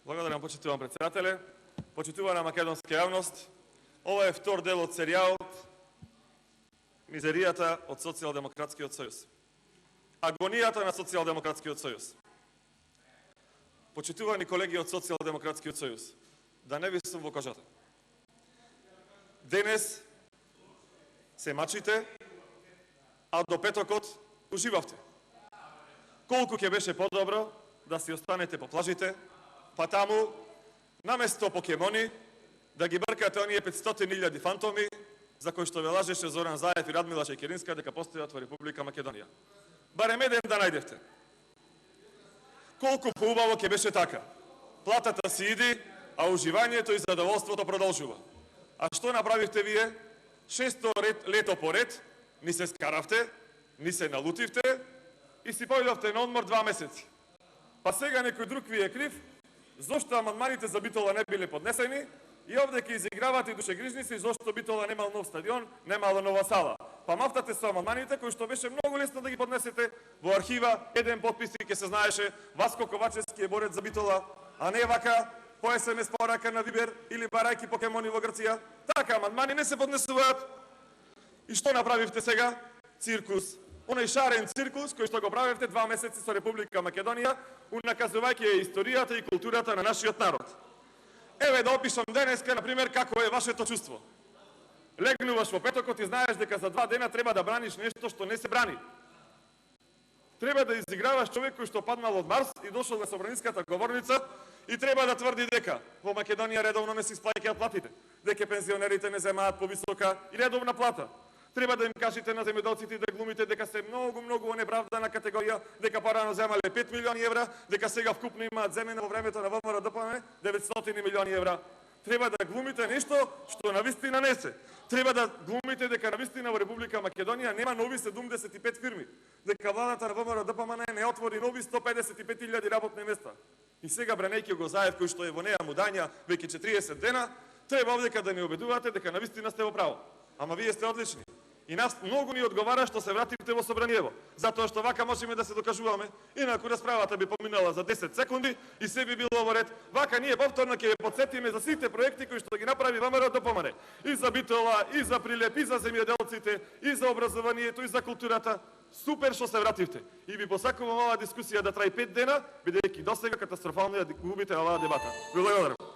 Благодарам, почитувам председателе, почитувана македонска јавност. Ова е втор дел од серијалот Мизеријата од Социјалдемократскиот сојуз. Агонијата на Социјалдемократскиот сојуз. Почитувани колеги од Социјалдемократскиот сојуз, да не ви сум во кожата. Денес се мачите, а до петокот уживавте. Колку ќе беше подобро да си останете по плажите, па таму, наместо покемони, да ги бркате оние 500.000 фантоми, за кои што ве лажеше Зоран Заев и Радмила Шекеринска дека постојат во Република Македонија. Барем еден да најдевте. Колку поубаво ќе беше така. Платата си иди, а уживањето и задоволството продолжува. А што направивте вие? 600 лето поред, ни се скаравте, ни се налутивте и си појдовте на одмор 2 месеци. Па сега некој друг ви е крив, зошто амандманите за Битола не биле поднесени и овде ќе изигравате душегрижници зошто Битола немал нов стадион, немала нова сала. Па мафтате со амандманите кои што беше многу лесно да ги поднесете во архива, еден подпис и ќе се знаеше Васко Ковачевски е борец за Битола, а не вака по СМС порака на Вибер или барајки покемони во Грција. Така амандмани не се поднесуваат. И што направивте сега? Циркус. Оној шарен циркус кој што го правевте 2 месеци со Република Македонија, унаказувајќи ја историјата и културата на нашиот народ. Еве да опишам денеска, например, како е вашето чувство. Легнуваш во петокот и знаеш дека за 2 дена треба да браниш нешто што не се брани. Треба да изиграваш човек кој што паднал од Марс и дошол на собраниската говорница и треба да тврди дека во Македонија редовно не се исплаќаат платите, дека пензионерите не земаат повисока и редовна плата. Треба да им кажете на земјоделците да глумите дека се многу неправдана категорија, дека порано земале 5 милиони евра, дека сега вкупно имаат земена во времето на ВМРО-ДПМН 900 милиони евра. Треба да глумите нешто што навистина не се. Треба да глумите дека навистина во Република Македонија нема нови 75 фирми, дека владата на ВМРО-ДПМН не отвори нови 155.000 работни места. И сега бранејќи го Заев кој што е во неа мудања веќе 40 дена, треба овдека да ни убедувате дека навистина сте во право. Ама вие сте одлични. И нас многу ни одговара што се вративте во собраниево, затоа што вака можеме да се докажуваме. Инаку расправата би поминала за 10 секунди и се би било во ред. Вака ние повторно ќе ве потсетиме за сите проекти кои што ги направи ВМРО-ДПМН. И за Битола, и за Прилеп, и за земјоделците, и за образованието, и за културата. Супер што се вративте. И ви посакувам оваа дискусија да траи 5 дена, бидејќи досега катастрофално ја губите оваа дебата. Благодарам.